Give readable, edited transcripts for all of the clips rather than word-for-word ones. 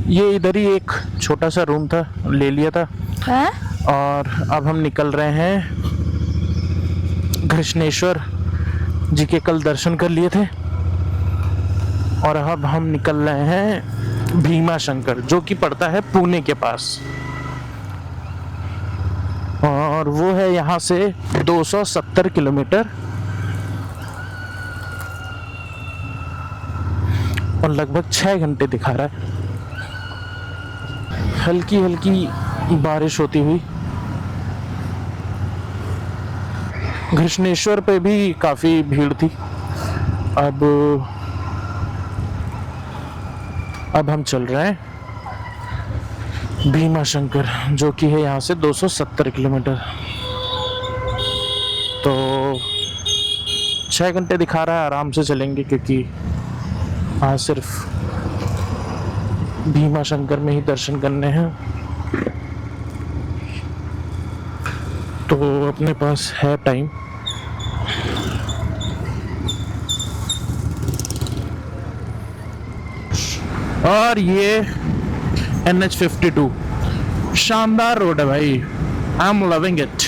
ये इधर ही एक छोटा सा रूम था, ले लिया था। हैं? और अब हम निकल रहे हैं। कृष्णेश्वर जी के कल दर्शन कर लिए थे और अब हम निकल रहे हैं भीमा शंकर, जो कि पड़ता है पुणे के पास, और वो है यहाँ से 270 किलोमीटर और लगभग 6 घंटे दिखा रहा है। हल्की हल्की बारिश होती हुई। कृष्णेश्वर पे भी काफ़ी भीड़ थी। अब हम चल रहे हैं भीमा शंकर, जो कि है यहाँ से 270 किलोमीटर। तो 6 घंटे दिखा रहा है, आराम से चलेंगे क्योंकि आज सिर्फ भीमा शंकर में ही दर्शन करने हैं। तो अपने पास है टाइम। और ये NH52 शानदार रोड है भाई, आई एम लविंग इट।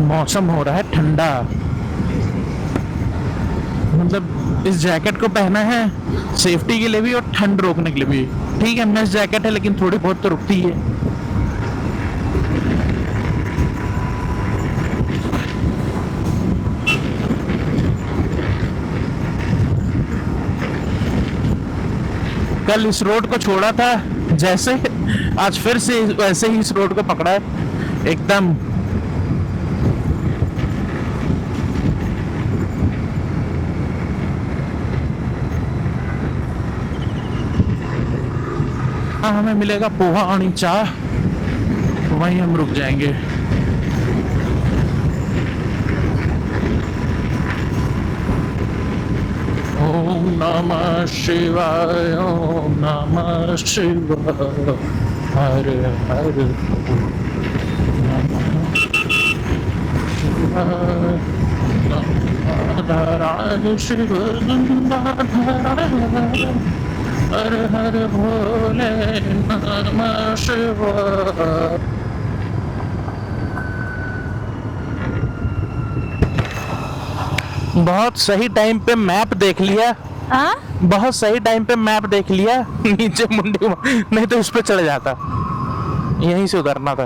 मौसम हो रहा है ठंडा, मतलब इस जैकेट को पहना है सेफ्टी के लिए भी और ठंड रोकने के लिए भी। ठीक है, मेस जैकेट है लेकिन थोड़ी बहुत तो रुकती है। कल इस रोड को छोड़ा था जैसे, आज फिर से वैसे ही इस रोड को पकड़ा है एकदम। हाँ, हमें मिलेगा पोहा और चाय, वहीं हम रुक जाएंगे। ओम नमः शिवाय, ओम नमः शिवाय, हर हर नमः शिवाय, नारायण शिव हर हर भोले नमः शिवाय। बहुत सही टाइम पे मैप देख लिया। हाँ? बहुत सही टाइम पे मैप देख लिया। नीचे मुंडी नहीं तो उस पे चढ़ जाता, यहीं से उतरना था।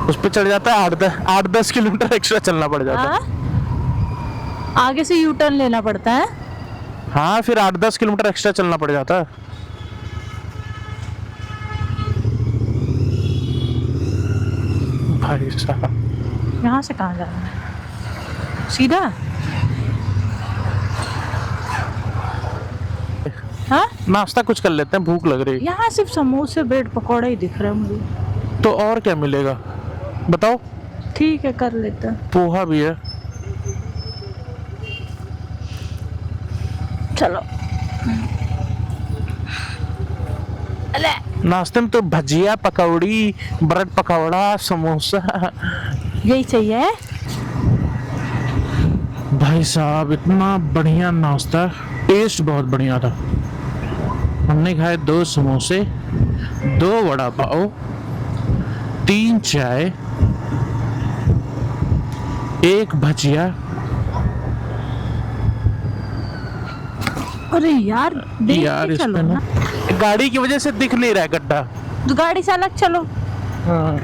उस पे चढ़ जाता, 8-10 किलोमीटर एक्स्ट्रा चलना पड़ जाता। हाँ? आगे से यू टर्न लेना पड़ता है। हाँ, फिर 8-10 किलोमीटर एक्स्ट्रा चलना पड़ जाता। भाई साहब, यहाँ से कहाँ जाना है? सीधा? हाँ? नाश्ता कुछ कर लेते हैं, भूख लग रही। यहाँ सिर्फ समोसे ब्रेड पकौड़े ही दिख रहे हैं मुझे। तो और क्या मिलेगा बताओ? ठीक है, कर लेते हैं। पोहा भी है। चलो। अले नाश्ते में तो भजिया, पकौड़ी, ब्रेड पकौड़ा, समोसा, यही चाहिए। भाई साहब इतना बढ़िया नाश्ता, टेस्ट बहुत बढ़िया था। हमने खाए 2 समोसे, 2 वड़ा पाव, 3 चाय, 1 भजिया। अरे यार, देख यार के इस चलो पे ना। ना गाड़ी की वजह से दिख नहीं रहा है गड्ढा। तो गाड़ी से अलग चलो। हाँ।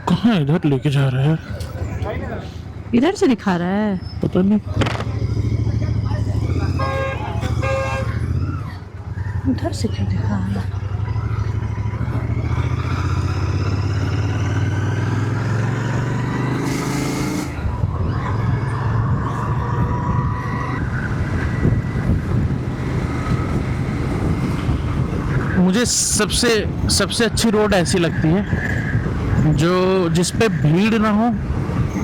कहाँ इधर लेके जा रहा है? इधर से दिखा रहा है। पता नहीं। उधर से क्यों दिखा रहा है? मुझे सबसे सबसे अच्छी रोड ऐसी लगती है जो जिस पे भीड़ ना हो,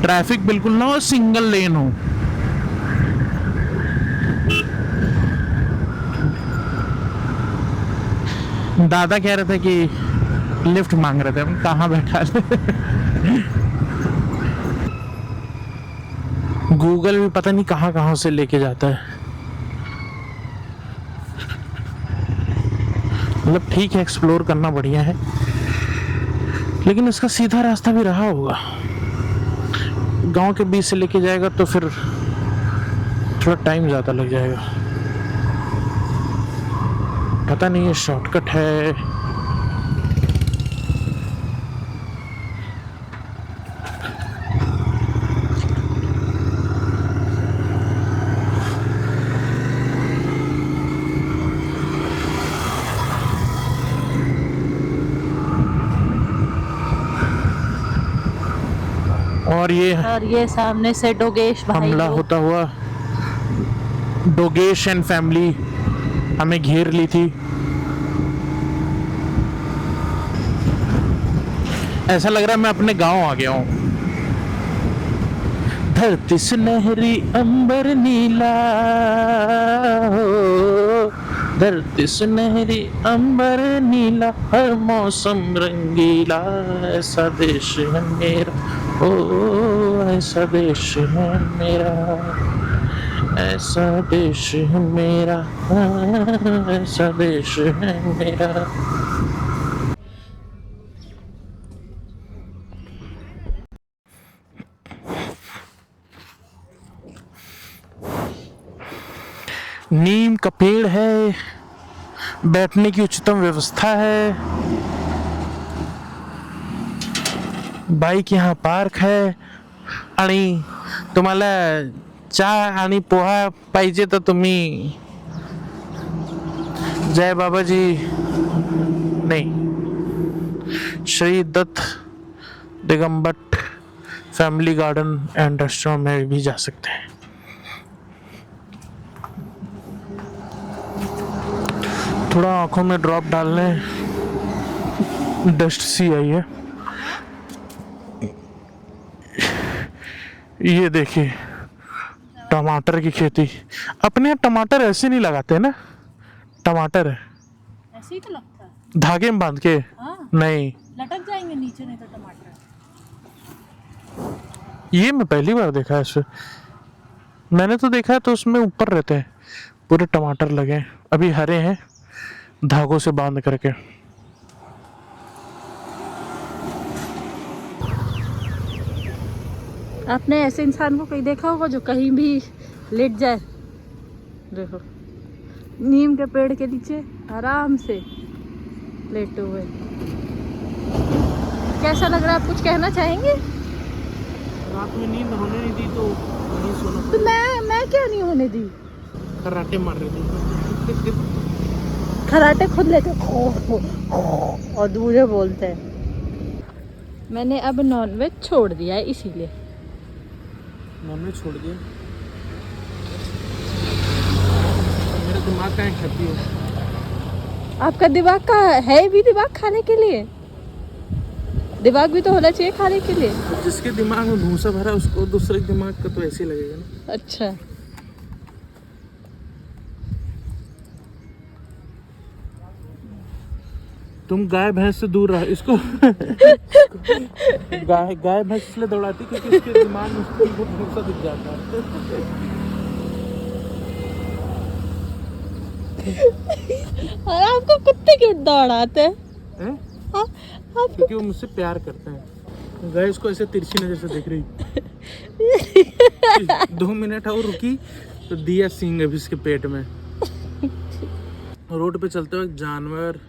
ट्रैफिक बिल्कुल ना हो, सिंगल लेन हो। दादा कह रहे थे कि लिफ्ट मांग रहे थे, हम कहाँ बैठा ले। गूगल भी पता नहीं कहाँ कहाँ से लेके जाता है। मतलब ठीक है, एक्सप्लोर करना बढ़िया है, लेकिन इसका सीधा रास्ता भी रहा होगा। गांव के बीच से लेके जाएगा तो फिर थोड़ा टाइम ज़्यादा लग जाएगा। पता नहीं ये शॉर्टकट है। और ये सामने से डोगेश भाई हमला लोग। होता हुआ डोगेश एंड फैमिली हमें घेर ली थी। ऐसा लग रहा है मैं अपने गांव आ गया हूँ। धरती सुनहरी अंबर नीला हो, धरती सुनहरी अंबर नीला, हर मौसम रंगीला, ऐसा देश है मेरा, ओ ऐसा देश है मेरा, ऐसा देश है मेरा, ऐसा देश है मेरा। नीम का पेड़ है, बैठने की उच्चतम व्यवस्था है, बाइक यहाँ पार्क है। आणि तुम्हाला चहा आणि पोहा पाहिजे तर तुम्ही जय बाबाजी नहीं, Shri Datta Digambar family garden and restaurant में भी जा सकते हैं। थोड़ा आंखों में ड्रॉप डालने, डस्ट सी आई है। ये देखिए टमाटर की खेती। अपने यहाँ टमाटर ऐसे नहीं लगाते ना, टमाटर है ऐसे ही तो लगता है। धागे में बांध के। हाँ, नहीं, लटक जाएंगे नीचे नहीं तो टमाटर। ये मैं पहली बार देखा है इसमें। मैंने तो देखा है तो उसमें ऊपर रहते हैं पूरे टमाटर लगे हैं। अभी हरे हैं धागों से बांध करके। आपने ऐसे इंसान को कहीं देखा होगा जो कहीं भी लेट जाए? देखो, नीम के पेड़ के नीचे आराम से लेटे हुए। कैसा लग रहा है? आप कुछ कहना चाहेंगे? रात में नींद होने नहीं दी तो वहीं सोना तो मैं क्यों नहीं होने दी? खर्राटे मार रहे थे। खराटे खुद लेते और दूर बोलते हैं। मैंने अब नॉनवेज छोड़ दिया है इसीलिए। नॉनवेज छोड़ दिया? मेरा दिमाग कहाँ खाती है? आपका दिमाग का है भी दिमाग खाने के लिए? दिमाग भी तो होना चाहिए खाने के लिए। जिसके दिमाग में भूसा भरा उसको दूसरे दिमाग का तो ऐसे ही लगेगा ना। अच्छा, तुम गाय भैंस से दूर रहो इसको। गाय भैंस इसलिए दौड़ाती क्योंकि इसके दिमाग में उसको बहुत भूसा दिख जाता है। और आपको कुत्ते क्यों दौड़ाते हैं? क्योंकि वो मुझसे प्यार करते हैं। गाय इसको ऐसे तिरछी नजर से देख रही। 2 मिनट और रुकी तो दिया सिंह अभी इसके पेट में। रोड पे चलते वक्त जानवर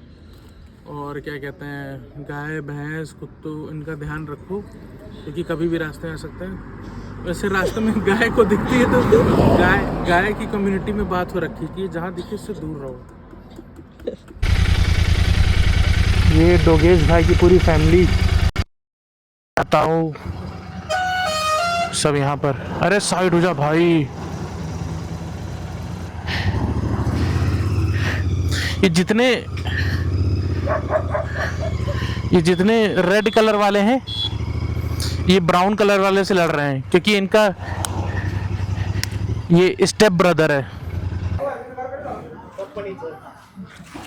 और क्या कहते हैं, गाय भैंस कुत्तों, इनका ध्यान रखो क्योंकि कभी भी रास्ते में आ सकते हैं। वैसे रास्ते में गाय को दिखती है तो गाय की कम्युनिटी में बात हो रखी कि जहाँ दिखे उससे दूर रहो। ये डोगेश भाई की पूरी फैमिली, बताओ, सब यहाँ पर। अरे साइड हो जा भाई। ये जितने ये जितने रेड कलर वाले हैं ये ब्राउन कलर वाले से लड़ रहे हैं, क्योंकि इनका ये स्टेप ब्रदर है।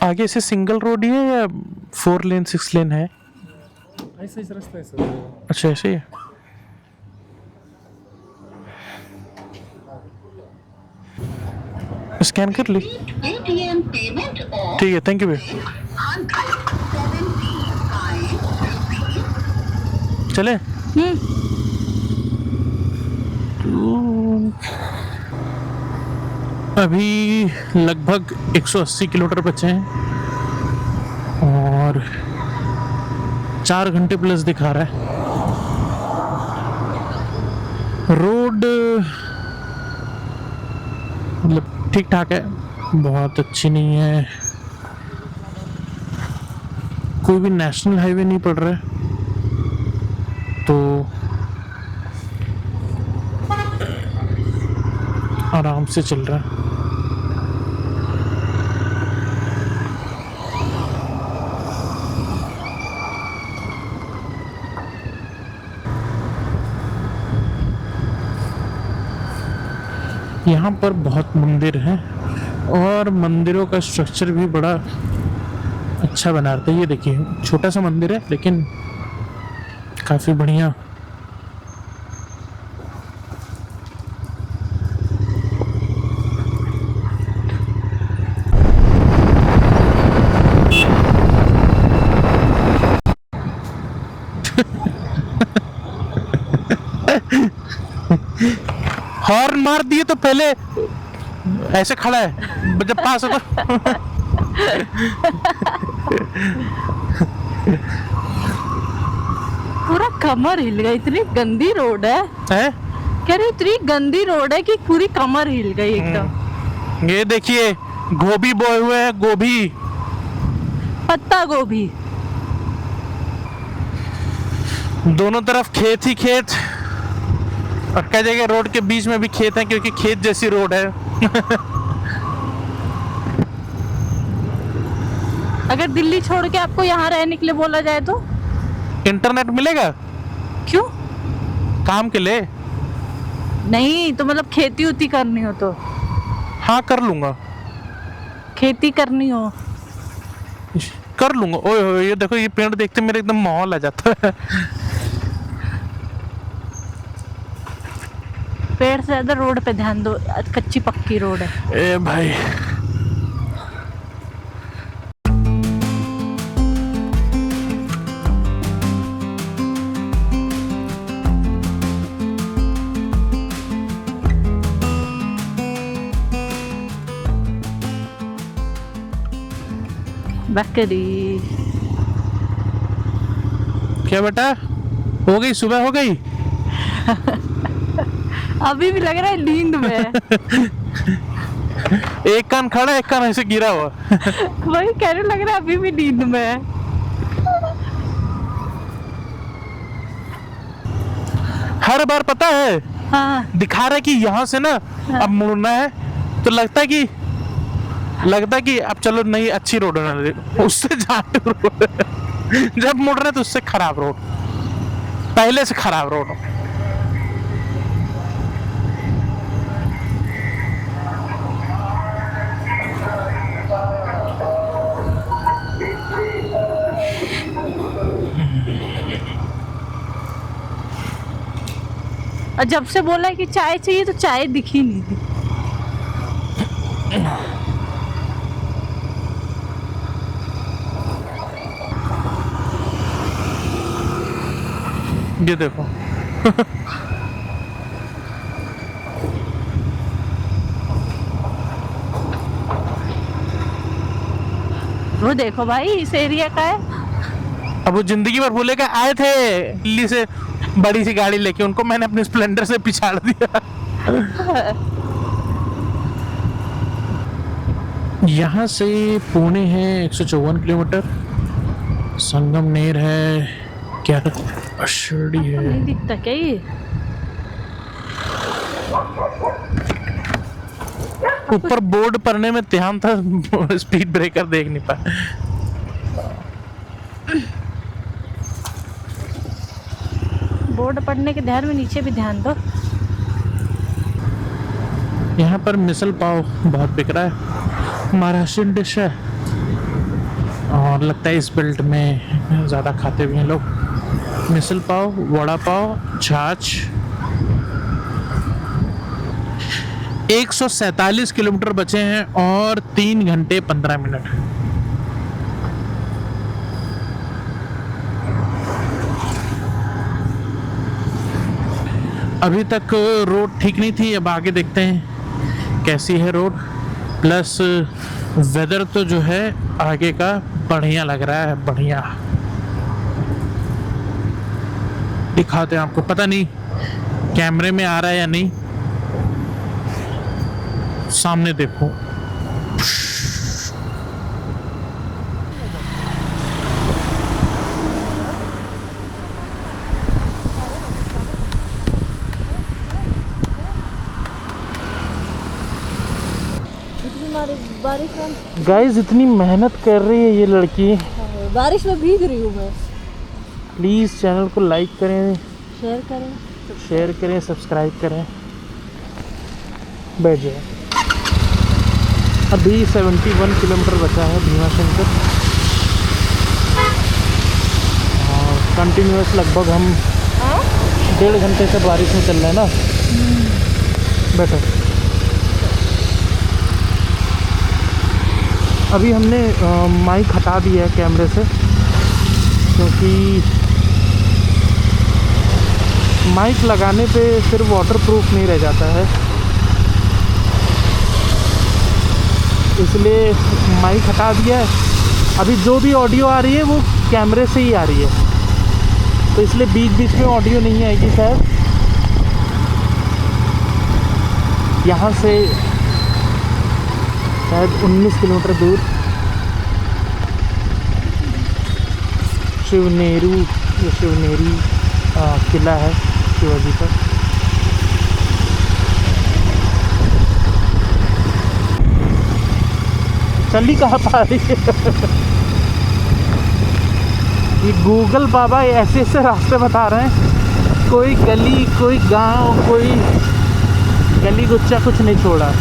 आगे से सिंगल रोड ही है या 4 लेन 6 लेन है? ऐसा ही रास्ता है सर। अच्छा ऐसे ही है। स्कैन कर ली, ATM payment of ठीक है, थैंक यू भैया। 175 चले अभी लगभग 180 किलोमीटर बचे हैं और 4 घंटे प्लस दिखा रहा है। रोड मतलब ठीक ठाक है, बहुत अच्छी नहीं है। कोई भी नेशनल हाईवे नहीं पड़ रहा है, तो आराम से चल रहा है। यहाँ पर बहुत मंदिर हैं और मंदिरों का स्ट्रक्चर भी बड़ा अच्छा बना रहता है। ये देखिए छोटा सा मंदिर है लेकिन काफ़ी बढ़िया। हॉर्न मार दिए तो पहले ऐसे खड़ा है, जब पास हो तो पूरा कमर हिल गई, इतनी गंदी रोड है। है? कह रही इतनी गंदी रोड है कि पूरी कमर हिल गई एकदम। ये देखिए गोभी बोए हुए हैं, गोभी, पत्ता गोभी। दोनों तरफ खेत ही खेत और कई जगह रोड के बीच में भी खेत है, क्योंकि खेत जैसी रोड है। अगर दिल्ली छोड़ के आपको यहाँ रहने के लिए बोला जाए तो? इंटरनेट मिलेगा? क्यों? काम के लिए? नहीं तो मतलब खेती उती करनी हो तो? हाँ कर लूंगा। खेती करनी हो कर लूंगा। ओए ओए, ये देखो, ये पेड़ देखते मेरे एकदम माहौल आ जाता है। पेड़ से ज्यादा रोड पे ध्यान दो, कच्ची पक्की रोड है। ए भाई बकरी। क्या बेटा, हो गई सुबह, हो गई? अभी भी लग रहा है नींद में है। एक कान खड़ा है, एक कान ऐसे गिरा हुआ। वही कहने लग रहा है अभी भी नींद में है। हर बार पता है हाँ दिखा रहा है कि यहाँ से ना अब मुड़ना है, तो लगता है कि अब चलो नहीं अच्छी रोड है, उससे जाट रोड। जब मुड़ रहे तो उससे खराब रोड, पहले से खराब रोड। और जब से बोला कि चाय चाहिए तो चाय दिखी नहीं थी। ये देखो। वो देखो भाई इस एरिया का है। अब वो जिंदगी भर बोलेगा आए थे दिल्ली से बड़ी सी गाड़ी लेके, उनको मैंने अपने स्प्लेंडर से पिछाड़ दिया। यहाँ से पुणे है 154 किलोमीटर, संगमनेर है, क्या शिरडी है। नहीं दिखता क्या ये? ऊपर बोर्ड पढ़ने में ध्यान था, स्पीड ब्रेकर देख नहीं पाया। रोड पड़ने के ध्यान में नीचे भी ध्यान दो। यहाँ पर मिसल पाव बहुत बिक रहा है, महाराष्ट्रियन डिश है और लगता है इस बेल्ट में ज़्यादा खाते भी हैं लोग। मिसल पाव, वड़ा पाव, छाछ। 147 किलोमीटर बचे हैं और 3 घंटे 15 मिनट। अभी तक रोड ठीक नहीं थी, अब आगे देखते हैं कैसी है रोड। प्लस वेदर तो जो है आगे का बढ़िया लग रहा है, बढ़िया। दिखाते हैं आपको, पता नहीं कैमरे में आ रहा है या नहीं। सामने देखो, बारिश में गाइस इतनी मेहनत कर रही है ये लड़की। बारिश में भीग रही हूँ मैं। प्लीज़ चैनल को लाइक करें, शेयर करें। सब्सक्राइब करें। बैठ जाए। अभी 71 किलोमीटर बचा है भीमा शंकर और कंटिन्यूस लगभग हम 1.5 घंटे से बारिश में चल रहे हैं ना। बैठो। अभी हमने माइक हटा दिया है कैमरे से, क्योंकि माइक लगाने पे फिर वाटरप्रूफ नहीं रह जाता है, इसलिए माइक हटा दिया है। अभी जो भी ऑडियो आ रही है वो कैमरे से ही आ रही है, तो इसलिए बीच बीच में ऑडियो नहीं आएगी शायद। यहाँ से शायद 19 किलोमीटर दूर शिवनेरी किला है शिवाजी का। चल ही कहाँ पा रही है। ये गूगल बाबा ऐसे ऐसे रास्ते बता रहे हैं, कोई गली, कोई गांव, कोई गली गुच्चा कुछ नहीं छोड़ा।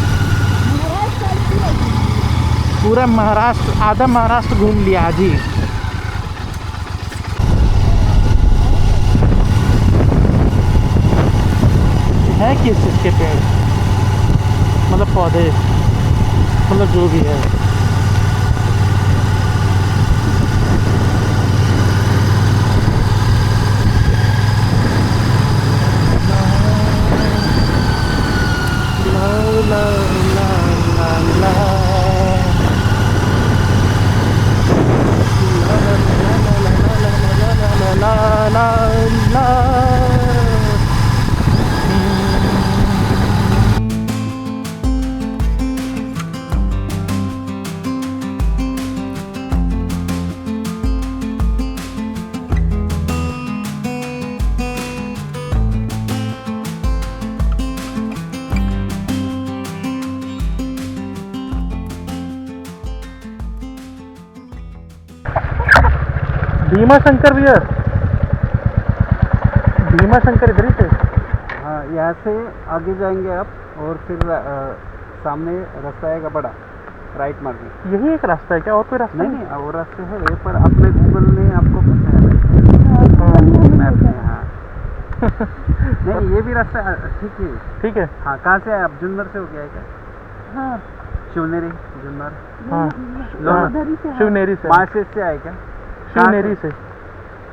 पूरा महाराष्ट्र, आधा महाराष्ट्र घूम लिया आज ही। है किस चीज़ के पेड़, मतलब पौधे, मतलब जो भी है। ला ला ला ला ला। भीमा शंकर भैया, भीमा शंकर इधर ही थे। हाँ, यहाँ से आगे जाएंगे आप और फिर सामने रास्ता आएगा बड़ा, राइट मार्ग। यही एक रास्ता है क्या, और कोई रास्ता नहीं नहीं, और रास्ते है पर अपने गूगल ने आपको मैप में। हाँ नहीं, ये भी रास्ता ठीक है। ठीक है। हाँ, कहाँ से आए आप? जुन्नर से हो गया है क्या? हाँ, शिवनेरी, जुन्नर, हाँ, शिवनेरी से। मार्केट से आए क्या? शिवनेरी से।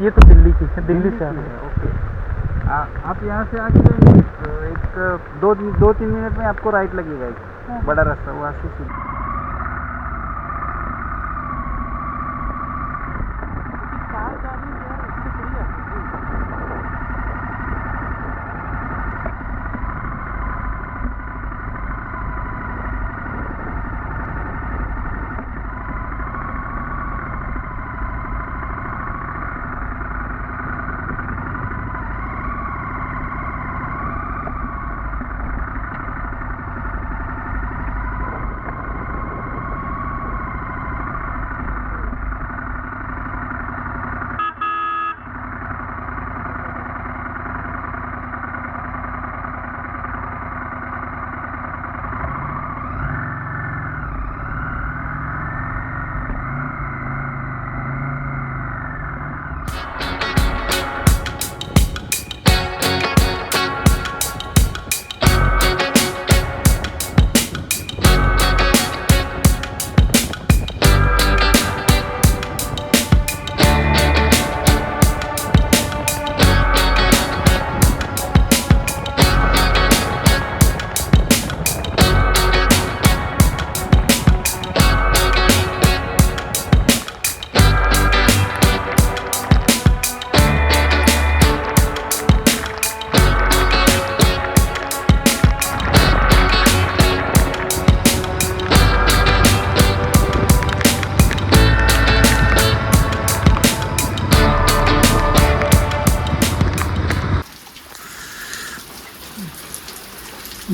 ये तो दिल्ली की है, दिल्ली से आ रही है। ओके, आप यहाँ से आगे जाएंगे तो एक 2-3 मिनट में आपको राइट लगेगा एक बड़ा रास्ता, वहाँ से सीधा।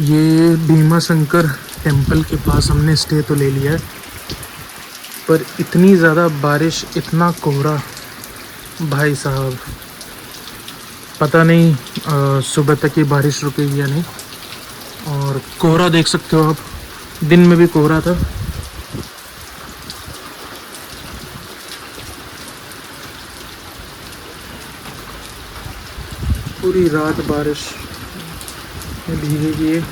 ये भीमा शंकर टेम्पल के पास हमने स्टे तो ले लिया है, पर इतनी ज़्यादा बारिश, इतना कोहरा, भाई साहब पता नहीं सुबह तक ये बारिश रुकेगी या नहीं। और कोहरा देख सकते हो आप, दिन में भी कोहरा था। पूरी रात बारिश में भीगेगी ये।